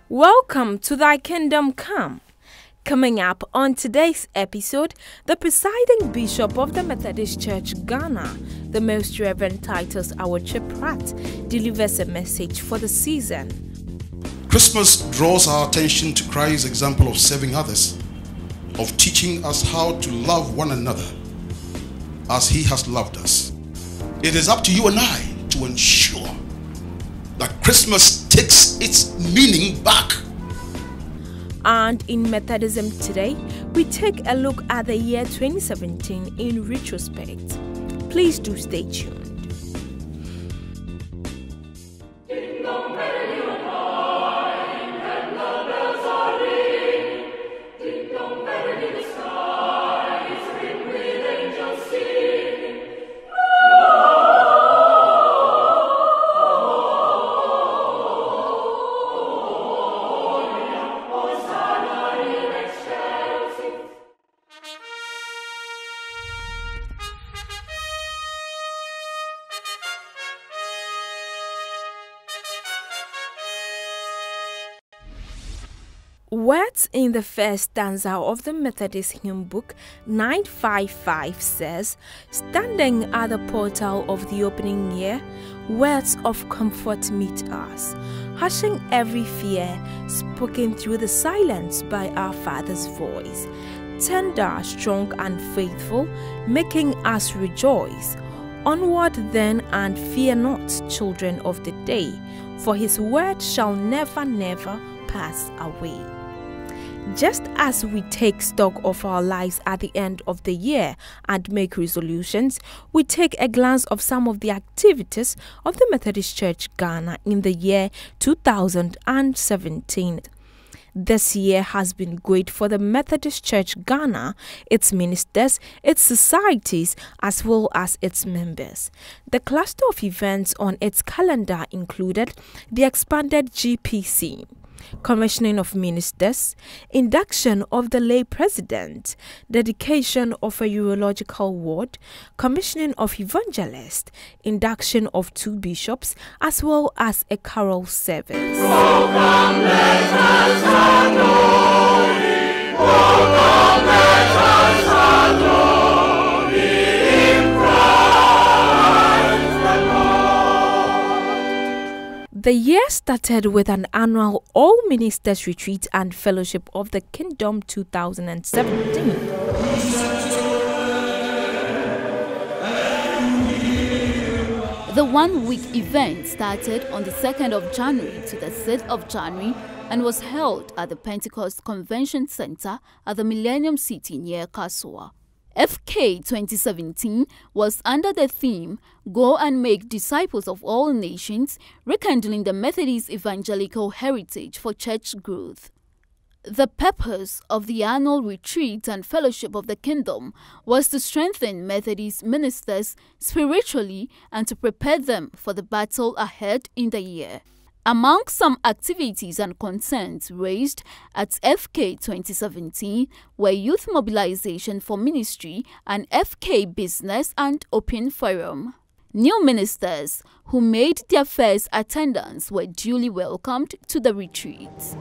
Welcome to Thy Kingdom Come. Coming up on today's episode, the presiding bishop of the Methodist Church Ghana, the Most Reverend Titus Awotwe-Pratt, delivers a message for the season. Christmas draws our attention to Christ's example of serving others, of teaching us how to love one another as he has loved us. It is up to you and I to ensure that Christmas takes its meaning back. And in Methodism today, we take a look at the year 2017 in retrospect. Please do stay tuned. Words in the first stanza of the Methodist hymn book 955 says, "Standing at the portal of the opening year, words of comfort meet us, hushing every fear, spoken through the silence by our Father's voice, tender, strong and faithful, making us rejoice. Onward then and fear not, children of the day, for his word shall never, never pass away." Just as we take stock of our lives at the end of the year and make resolutions, we take a glance of some of the activities of the Methodist Church Ghana in the year 2017. This year has been great for the Methodist Church Ghana, its ministers, its societies, as well as its members. The cluster of events on its calendar included the expanded GPC, commissioning of ministers, induction of the lay president, dedication of a urological ward, commissioning of evangelists, induction of 2 bishops, as well as a carol service. The year started with an annual All Ministers Retreat and Fellowship of the Kingdom 2017. The one-week event started on the 2nd of January to the 6th of January and was held at the Pentecost Convention Center at the Millennium City near Kasua. FK 2017 was under the theme, "Go and Make Disciples of All Nations, Rekindling the Methodist Evangelical Heritage for Church Growth." The purpose of the annual retreat and fellowship of the kingdom was to strengthen Methodist ministers spiritually and to prepare them for the battle ahead in the year. Among some activities and concerns raised at FK 2017 were youth mobilization for ministry and FK business and open forum. New ministers who made their first attendance were duly welcomed to the retreat.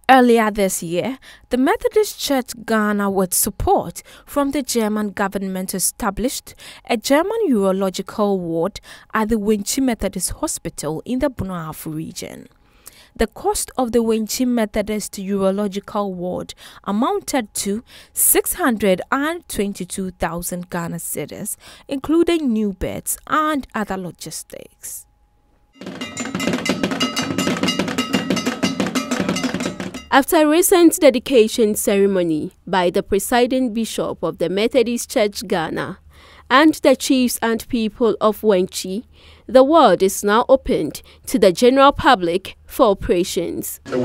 Earlier this year, the Methodist Church Ghana, with support from the German government, established a German urological ward at the Wenchi Methodist Hospital in the Bunafu region. The cost of the Wenchi Methodist Urological Ward amounted to 622,000 Ghana cedis, including new beds and other logistics. After a recent dedication ceremony by the presiding bishop of the Methodist Church Ghana and the chiefs and people of Wenchi, the ward is now opened to the general public for operations. The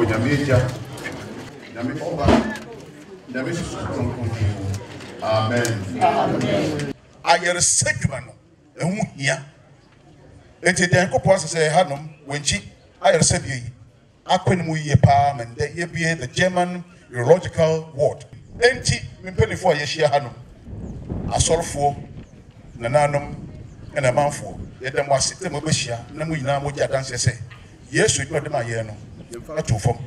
German urological ward. enti mpenifo yeshia hanom asorfo nananom ena manfo yedem wase tem obehia na mu nyina mo gya danse se yesu dwo dem aye no yemfa to fom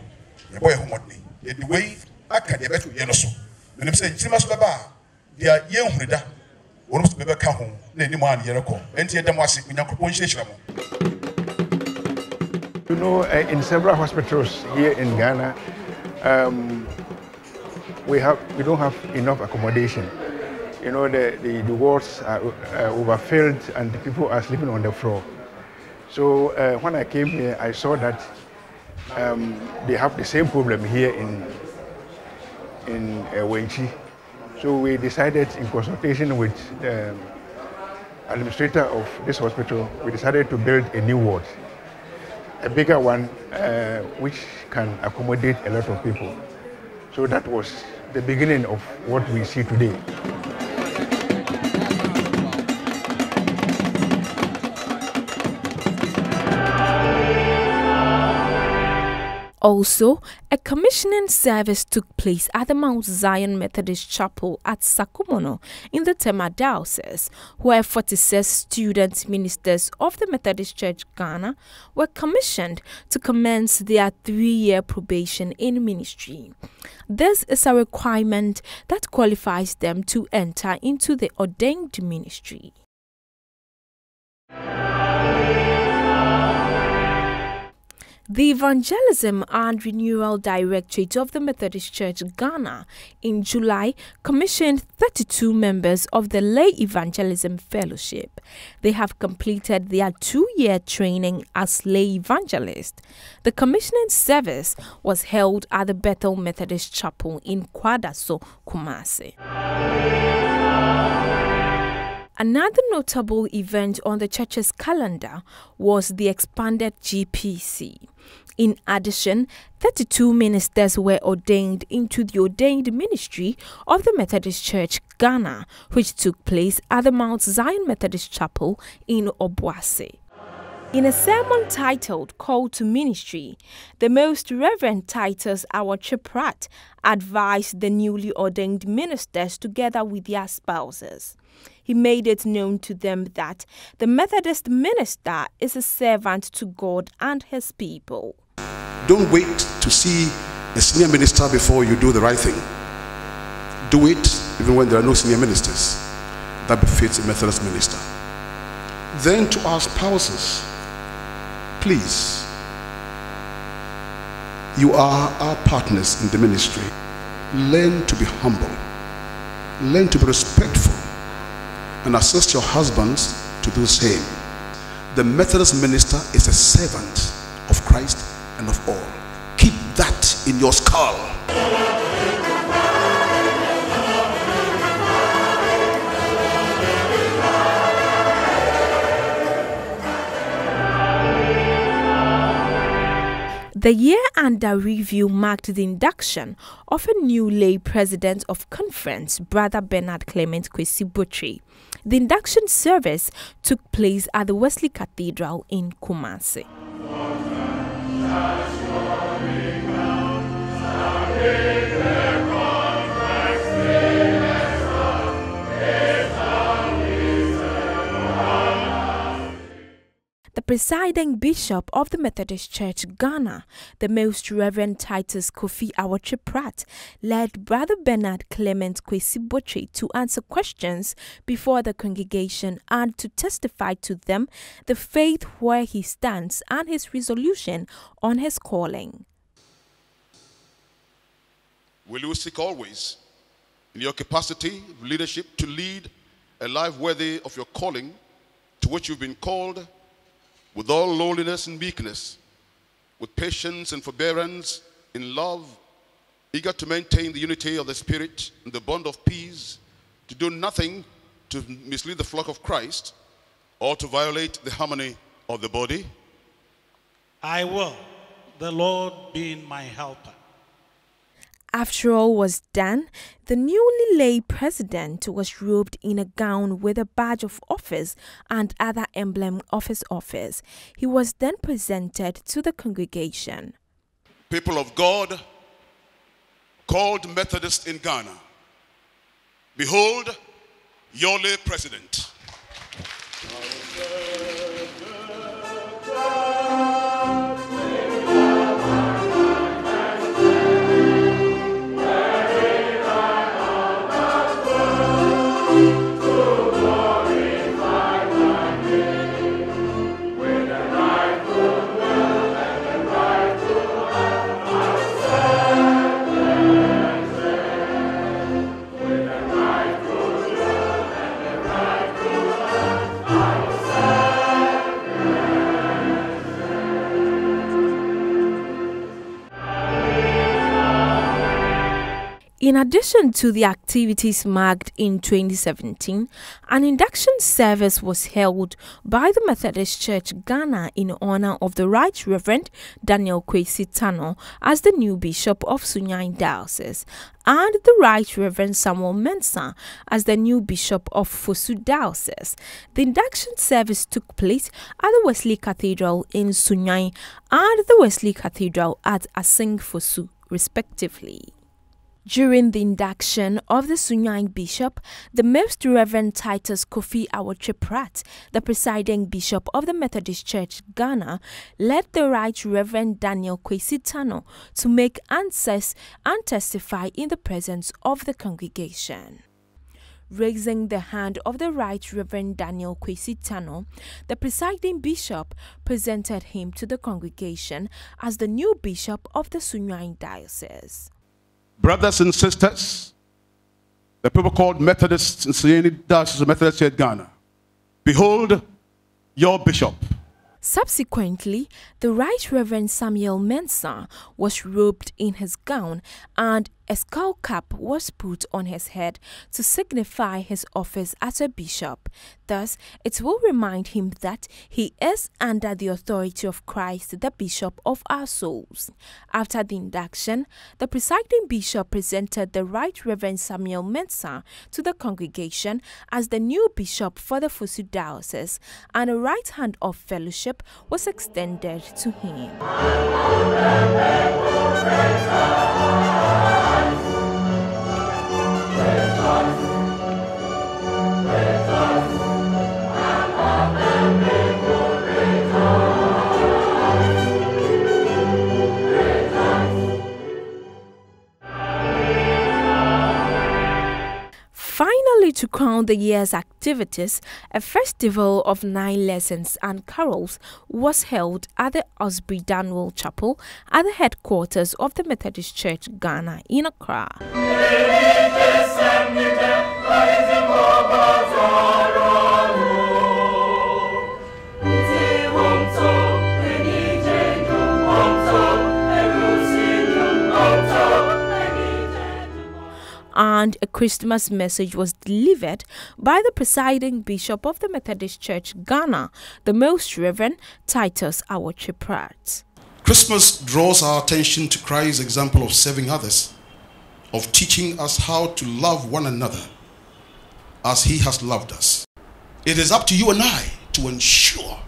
ye boy homodni ye di wey aka de beto ye no so menim se ntima so beba dia ye hunida wono so beba ka ho na eni mo an ye rekọ enti yedem wase nyankopon hyehira mo. You know, in several hospitals here in Ghana, we don't have enough accommodation. You know, the wards are overfilled and the people are sleeping on the floor. So when I came here, I saw that they have the same problem here in Wenchi. So we decided, in consultation with the administrator of this hospital, we decided to build a new ward, a bigger one, which can accommodate a lot of people. So that was the beginning of what we see today. Also, a commissioning service took place at the Mount Zion Methodist Chapel at Sakumono in the Tema Diocese, where 46 student ministers of the Methodist Church Ghana were commissioned to commence their 3-year probation in ministry. This is a requirement that qualifies them to enter into the ordained ministry. The Evangelism and Renewal Directorate of the Methodist Church Ghana in July commissioned 32 members of the Lay Evangelism Fellowship. They have completed their 2-year training as lay evangelists. The commissioning service was held at the Bethel Methodist Chapel in Kwadaso, Kumasi. Another notable event on the church's calendar was the expanded GPC. In addition, 32 ministers were ordained into the ordained ministry of the Methodist Church Ghana, which took place at the Mount Zion Methodist Chapel in Obuasi. In a sermon titled Call to Ministry, the Most Reverend Titus Awachiprat advised the newly ordained ministers together with their spouses. He made it known to them that the Methodist minister is a servant to God and his people. Don't wait to see a senior minister before you do the right thing. Do it even when there are no senior ministers. That befits a Methodist minister. Then to our spouses, please, you are our partners in the ministry. Learn to be humble. Learn to be respectful. And assist your husbands to do the same. The Methodist minister is a servant of Christ and of all. Keep that in your skull. The year under review marked the induction of a new lay president of conference, Brother Bernard Clement Kwesi Botry. The induction service took place at the Wesley Cathedral in Kumasi. The presiding bishop of the Methodist Church Ghana, the Most Reverend Titus Kofi Awachiprat, led Brother Bernard Clement Kwesi Botry to answer questions before the congregation and to testify to them the faith where he stands and his resolution on his calling. Will you seek always, in your capacity of leadership, to lead a life worthy of your calling to which you've been called, with all lowliness and meekness, with patience and forbearance, in love, eager to maintain the unity of the Spirit and the bond of peace, to do nothing to mislead the flock of Christ or to violate the harmony of the body? I will, the Lord being my helper. After all was done, the newly lay president was robed in a gown with a badge of office and other emblem of his office. He was then presented to the congregation. People of God, called METHODIST in Ghana. Behold, your late president. In addition to the activities marked in 2017, an induction service was held by the Methodist Church Ghana in honor of the Right Reverend Daniel Kwesi Tano as the new Bishop of Sunyani Diocese and the Right Reverend Samuel Mensah as the new Bishop of Fosu Diocese. The induction service took place at the Wesley Cathedral in Sunyani and the Wesley Cathedral at Asing Fosu, respectively. During the induction of the Sunyani Bishop, the Most Reverend Titus Kofi Awotwe-Pratt, the presiding Bishop of the Methodist Church Ghana, led the Right Reverend Daniel Kwesi Tano to make answers and testify in the presence of the congregation. Raising the hand of the Right Reverend Daniel Kwesi Tano, the presiding bishop presented him to the congregation as the new bishop of the Sunyani Diocese. Brothers and sisters, the people called Methodists in Sunyani Diocese of Methodist Church Ghana, behold your bishop. Subsequently, the Right Reverend Samuel Mensah was robed in his gown and a skull cap was put on his head to signify his office as a bishop. Thus, it will remind him that he is under the authority of Christ, the Bishop of our souls. After the induction, the presiding bishop presented the Right Reverend Samuel Mensah to the congregation as the new bishop for the Fosu Diocese, and a right hand of fellowship was extended to him. Finally, to crown the year's activities, a festival of 9 lessons and carols was held at the Osbury Danwell Chapel at the headquarters of the Methodist Church Ghana in Accra. And a Christmas message was delivered by the presiding bishop of the Methodist Church Ghana, the Most Reverend Titus Awotwe-Pratt. Christmas draws our attention to Christ's example of serving others, of teaching us how to love one another as he has loved us. It is up to you and I to ensure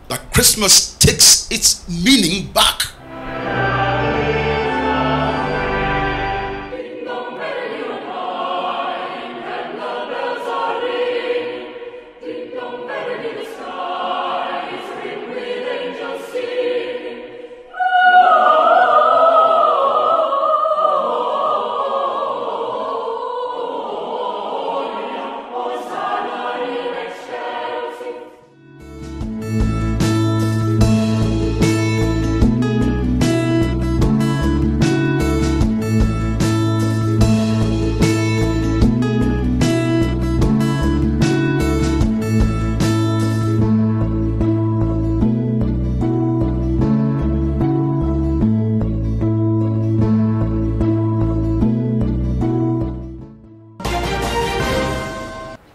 that Christmas takes its meaning back.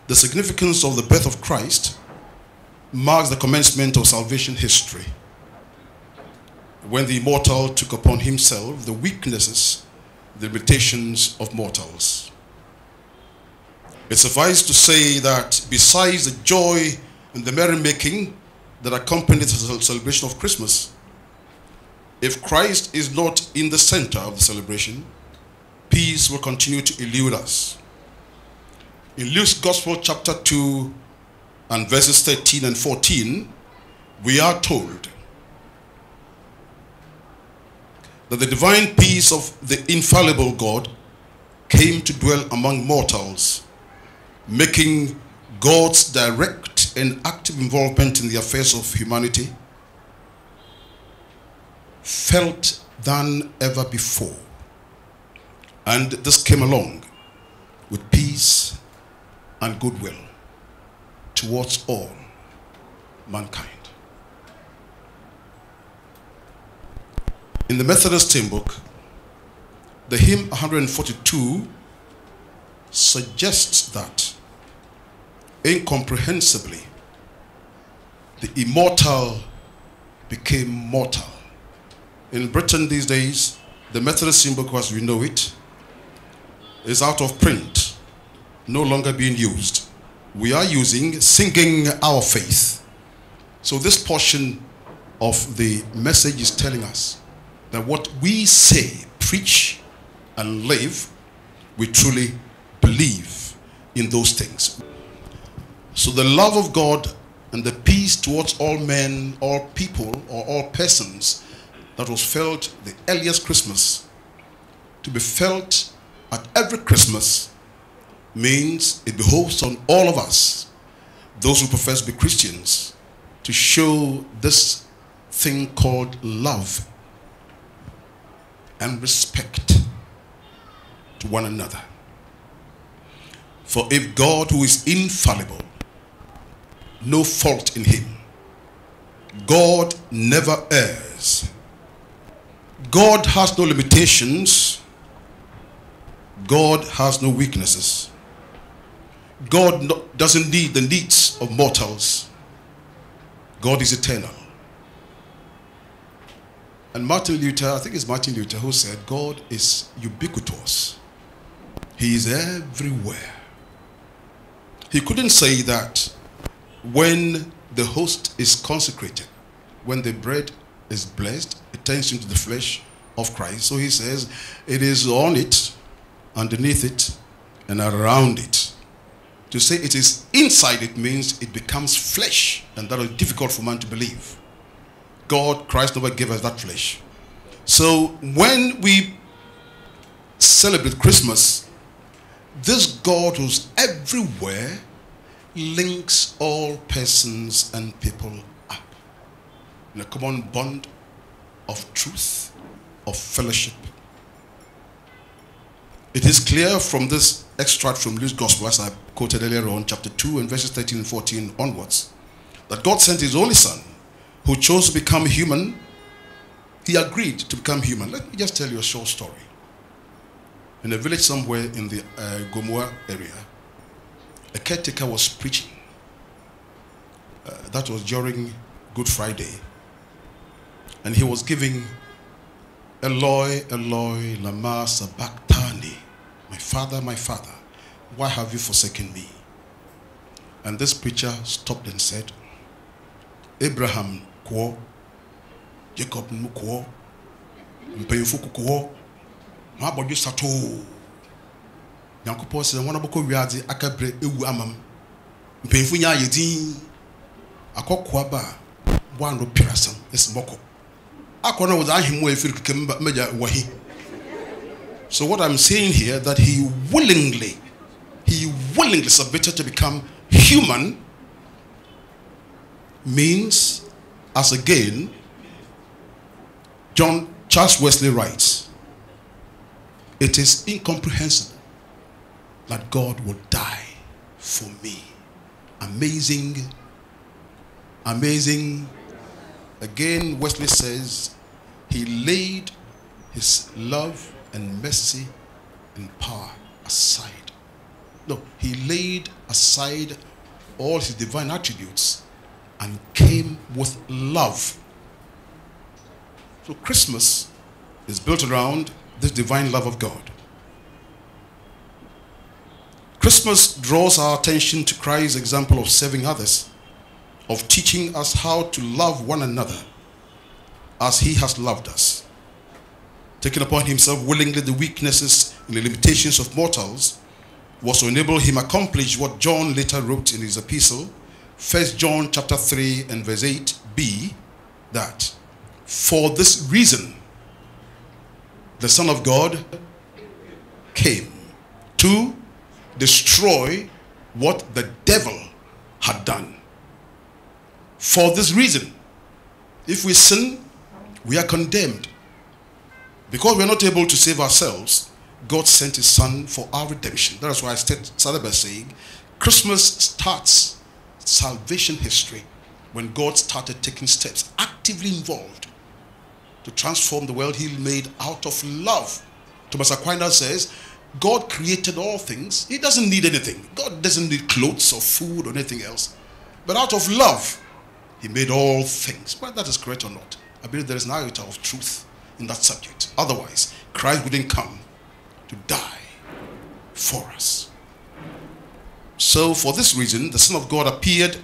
The significance of the birth of Christ marks the commencement of salvation history, when the immortal took upon himself the weaknesses, the limitations of mortals. It suffices to say that besides the joy and the merrymaking that accompanies the celebration of Christmas, if Christ is not in the center of the celebration, peace will continue to elude us. In Luke's Gospel, chapter 2, and verses 13 and 14, we are told that the divine peace of the infallible God came to dwell among mortals, making God's direct and active involvement in the affairs of humanity felt than ever before. And this came along with peace and goodwill towards all mankind. In the Methodist hymn book, the hymn 142 suggests that incomprehensibly the immortal became mortal. In Britain these days, the Methodist hymn book as we know it is out of print, no longer being used. We are using Singing Our Faith. So this portion of the message is telling us that what we say, preach, and live, we truly believe in those things. So the love of God and the peace towards all men, all people, or all persons that was felt the earliest Christmas to be felt at every Christmas means it behoves on all of us, those who profess to be Christians, to show this thing called love and respect to one another. For if God, who is infallible, no fault in him, God never errs, God has no limitations, God has no weaknesses, God doesn't need the needs of mortals, God is eternal. And Martin Luther, I think it's Martin Luther who said, God is ubiquitous. He is everywhere. He couldn't say that when the host is consecrated, when the bread is blessed, it turns into the flesh of Christ. So he says, it is on it, underneath it, and around it. To say it is inside it means it becomes flesh, and that is difficult for man to believe. God, Christ never gave us that flesh. So when we celebrate Christmas, this God who's everywhere links all persons and people up in a common bond of truth, of fellowship. It is clear from this extract from Luke's Gospel, as I quoted earlier on, chapter 2 and verses 13 and 14 onwards, that God sent his only Son, who chose to become human. He agreed to become human. Let me just tell you a short story. In a village somewhere in the Gomoa area, a caretaker was preaching. That was during Good Friday. And he was giving, Eloi, Eloi, lama sabachthani. My father, why have you forsaken me? And this preacher stopped and said, Abraham kwo, Jacob kwo, mpanyinfo kwo, ma abodwe sato. Nyankopɔn sɛ wɔn abɔkɔ wiadze akabre ewu amam. Mpanyinfo nya yedin. Akɔkɔ aba, bwando pirasam, esmoko. Akɔna was ahimo efiri kekemba meja wahi. So what I'm saying here, that he willingly submitted to become human, means, as again Charles Wesley writes, it is incomprehensible that God would die for me. Amazing. Again, Wesley says he laid his love and mercy and power aside. No, he laid aside all his divine attributes and came with love. So Christmas is built around this divine love of God. Christmas draws our attention to Christ's example of serving others, of teaching us how to love one another as he has loved us. taking upon himself willingly the weaknesses and the limitations of mortals, was to enable him accomplish what John later wrote in his epistle, 1 John chapter 3 and verse 8b, that for this reason the Son of God came to destroy what the devil had done. For this reason, if we sin, we are condemned. Because we are not able to save ourselves, God sent his Son for our redemption. That is why I started by saying Christmas starts salvation history when God started taking steps, actively involved, to transform the world he made out of love. Thomas Aquinas says, God created all things. He doesn't need anything. God doesn't need clothes or food or anything else. But out of love, he made all things. Whether that is correct or not, I believe there is an iota of truth in that subject. Otherwise, Christ wouldn't come to die for us. So for this reason, the Son of God appeared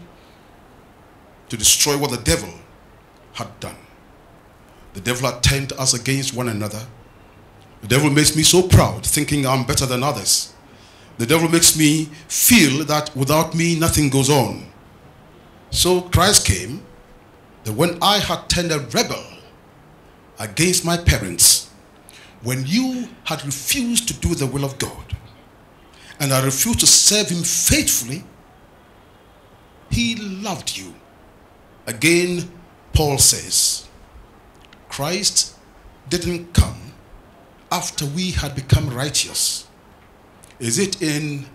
to destroy what the devil had done. The devil had turned us against one another. The devil makes me so proud, thinking I'm better than others. The devil makes me feel that without me, nothing goes on. So Christ came, that when I had turned a rebel against my parents, when you had refused to do the will of God, and I refused to serve him faithfully, he loved you. Again, Paul says, Christ didn't come after we had become righteous. Is it in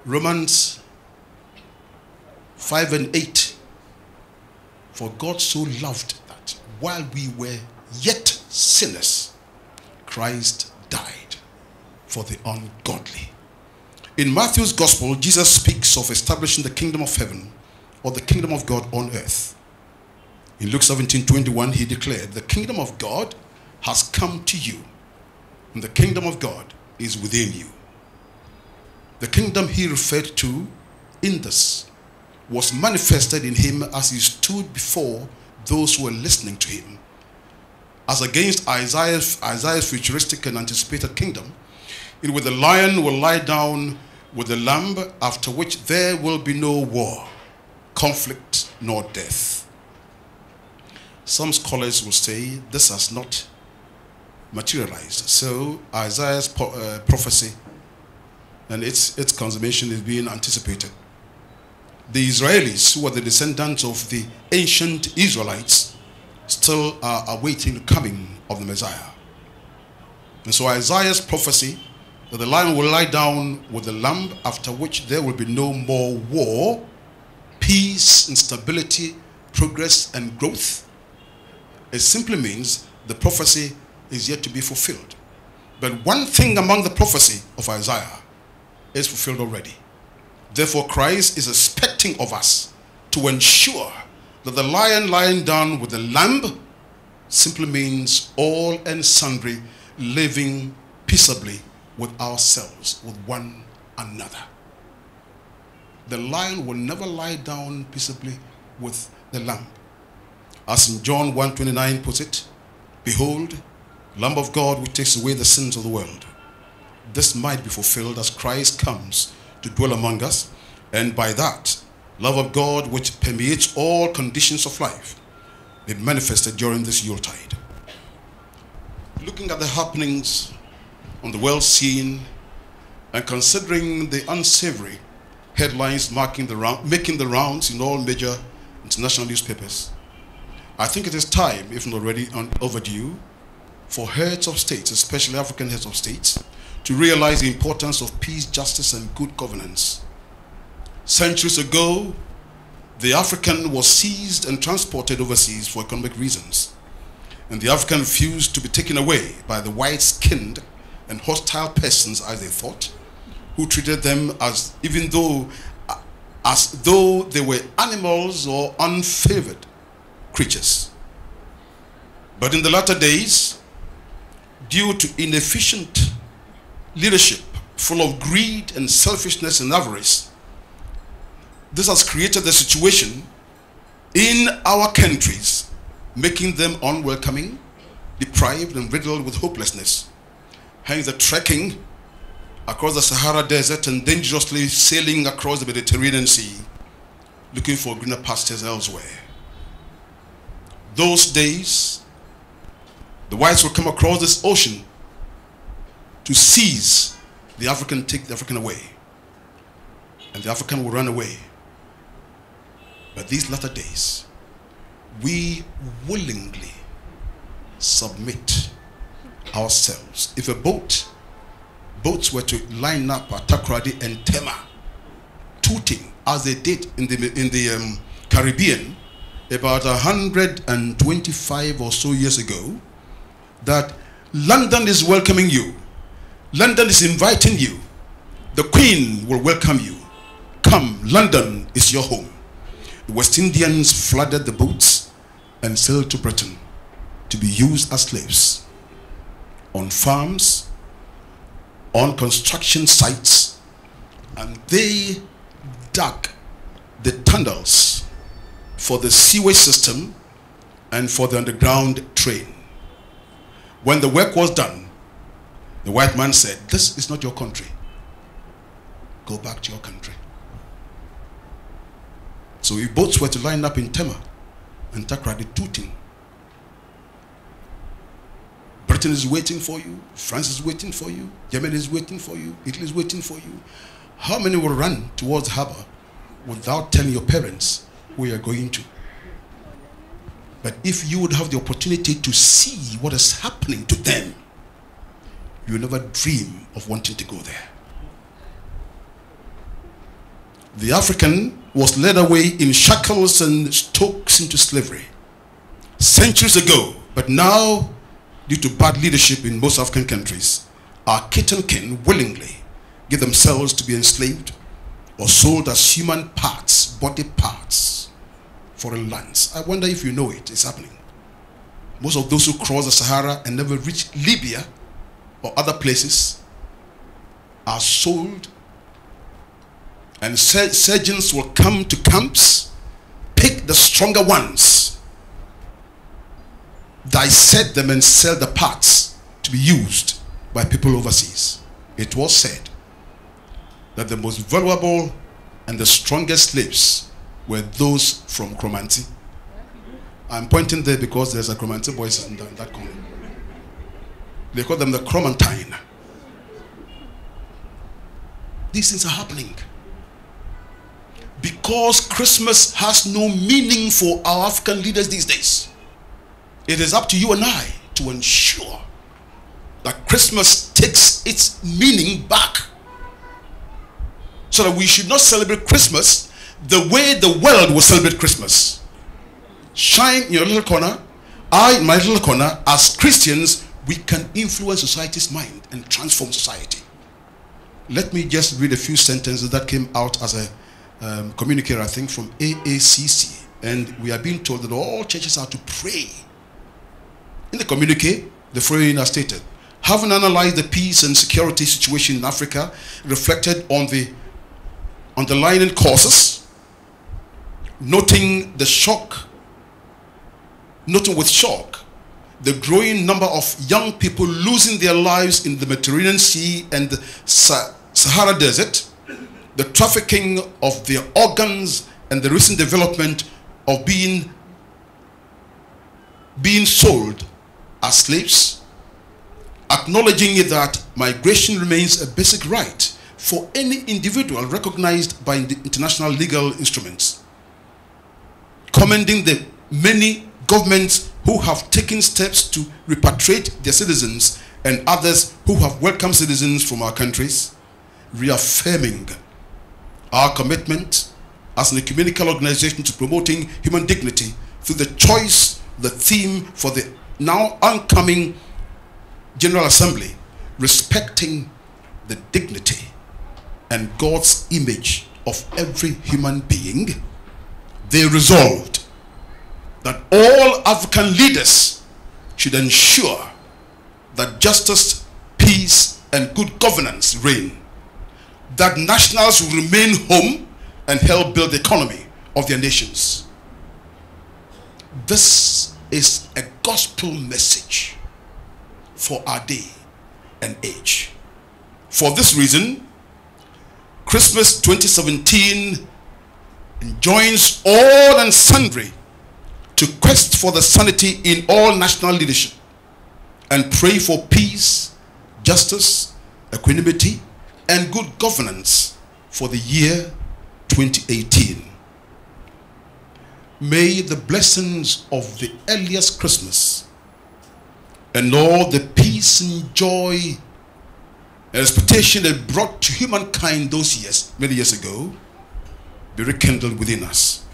Romans 5 and 8? For God so loved that while we were yet sinners, Christ died for the ungodly. In Matthew's gospel, Jesus speaks of establishing the kingdom of heaven or the kingdom of God on earth. In Luke 17:21, he declared, the kingdom of God has come to you, and the kingdom of God is within you. The kingdom he referred to in this was manifested in him as he stood before those who were listening to him. As against Isaiah's futuristic and anticipated kingdom, in which the lion will lie down with the lamb, after which there will be no war, conflict, nor death. Some scholars will say this has not materialized. So Isaiah's prophecy and its consummation is being anticipated. The Israelis, who are the descendants of the ancient Israelites, still are awaiting the coming of the Messiah. And so Isaiah's prophecy that the lion will lie down with the lamb, after which there will be no more war, peace and stability, progress and growth, it simply means the prophecy is yet to be fulfilled. But one thing among the prophecy of Isaiah is fulfilled already. Therefore, Christ is expecting of us to ensure that the lion lying down with the lamb simply means all and sundry living peaceably with ourselves, with one another. The lion will never lie down peaceably with the lamb. As in John 1:29 puts it, behold, Lamb of God who takes away the sins of the world. This might be fulfilled as Christ comes to dwell among us, and by that, love of God which permeates all conditions of life be manifested during this Yuletide. Looking at the happenings on the world scene and considering the unsavory headlines making the rounds in all major international newspapers, I think it is time, if not already overdue, for heads of states, especially African heads of states, to realize the importance of peace, justice, and good governance. Centuries ago, the African was seized and transported overseas for economic reasons, and the African refused to be taken away by the white-skinned and hostile persons, as they thought, who treated them as though they were animals or unfavored creatures. But in the latter days, due to inefficient leadership full of greed and selfishness and avarice, this has created the situation in our countries, making them unwelcoming, deprived and riddled with hopelessness. Hence the trekking across the Sahara Desert and dangerously sailing across the Mediterranean Sea, looking for greener pastures elsewhere. Those days, the whites will come across this ocean to seize the African, take the African away, and the African will run away. But these latter days, we willingly submit ourselves. If boats were to line up at Takoradi and Tema, tooting as they did in the Caribbean about 125 or so years ago, that London is welcoming you, London is inviting you, the Queen will welcome you, come, London is your home. The West Indians flooded the boats and sailed to Britain to be used as slaves on farms, on construction sites, and they dug the tunnels for the sewage system and for the underground train. When the work was done, the white man said, "This is not your country. Go back to your country." So if boats were to line up in Tema and Takoradi tooting, Britain is waiting for you, France is waiting for you, Germany is waiting for you, Italy is waiting for you. How many will run towards harbor without telling your parents where you're going to? But if you would have the opportunity to see what is happening to them, you will never dream of wanting to go there. The African was led away in shackles and stokes into slavery centuries ago, but now, due to bad leadership in most African countries, our kith and kin willingly give themselves to be enslaved or sold as human parts, body parts, foreign lands. I wonder if you know it, it's happening. Most of those who cross the Sahara and never reach Libya or other places are sold, and surgeons will come to camps, pick the stronger ones, dissect them and sell the parts to be used by people overseas. It was said that the most valuable and the strongest slaves were those from Kromanti. I'm pointing there because there's a Kromanti boys in that corner. They call them the Cromantine. These things are happening because Christmas has no meaning for our African leaders these days. It is up to you and I to ensure that Christmas takes its meaning back, so that we should not celebrate Christmas the way the world will celebrate Christmas. Shine in your little corner, I in my little corner. As Christians, we can influence society's mind and transform society. Let me just read a few sentences that came out as a communique, I think, from AACC. And we are being told that all churches are to pray. In the communique, the following are stated: having analyzed the peace and security situation in Africa, reflected on the underlying causes, noting with shock the growing number of young people losing their lives in the Mediterranean Sea and the Sahara Desert, the trafficking of their organs, and the recent development of being sold as slaves, acknowledging that migration remains a basic right for any individual recognized by the international legal instruments, commending the many governments who have taken steps to repatriate their citizens and others who have welcomed citizens from our countries, reaffirming our commitment as an ecumenical organization to promoting human dignity through the choice, the theme for the now oncoming General Assembly, respecting the dignity and God's image of every human being. They resolved that all African leaders should ensure that justice, peace, and good governance reign, that nationals will remain home and help build the economy of their nations. This is a gospel message for our day and age. For this reason, Christmas 2017 enjoins all and sundry to quest for the sanity in all national leadership and pray for peace, justice, equanimity, and good governance for the year 2018. May the blessings of the earliest Christmas and all the peace and joy and expectation that brought to humankind those years, many years ago, be rekindled within us.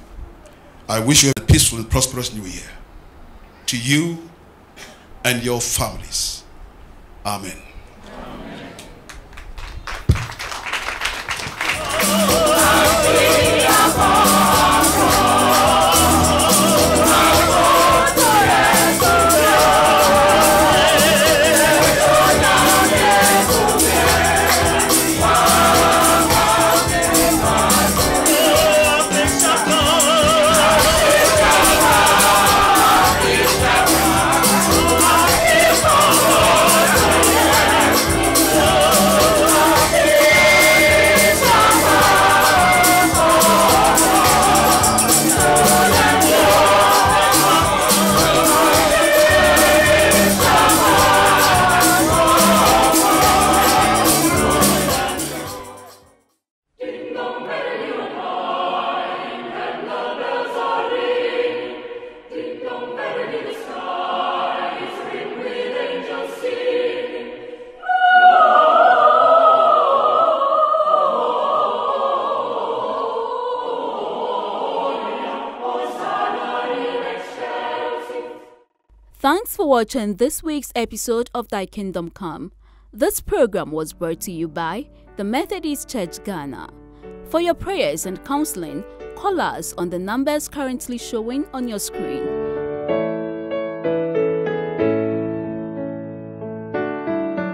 I wish you a peaceful and prosperous new year to you and your families. Amen. Thanks for watching this week's episode of Thy Kingdom Come. This program was brought to you by the Methodist Church Ghana. For your prayers and counseling, call us on the numbers currently showing on your screen.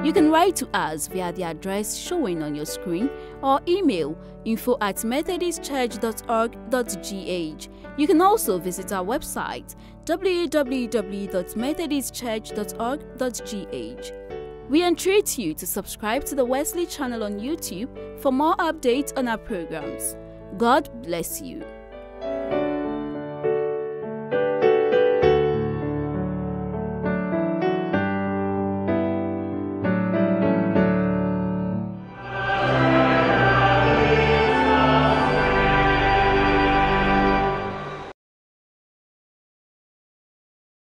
You can write to us via the address showing on your screen or email info@methodistchurch.org.gh. You can also visit our website www.methodistchurch.org.gh. We entreat you to subscribe to the Wesley channel on YouTube for more updates on our programs. God bless you.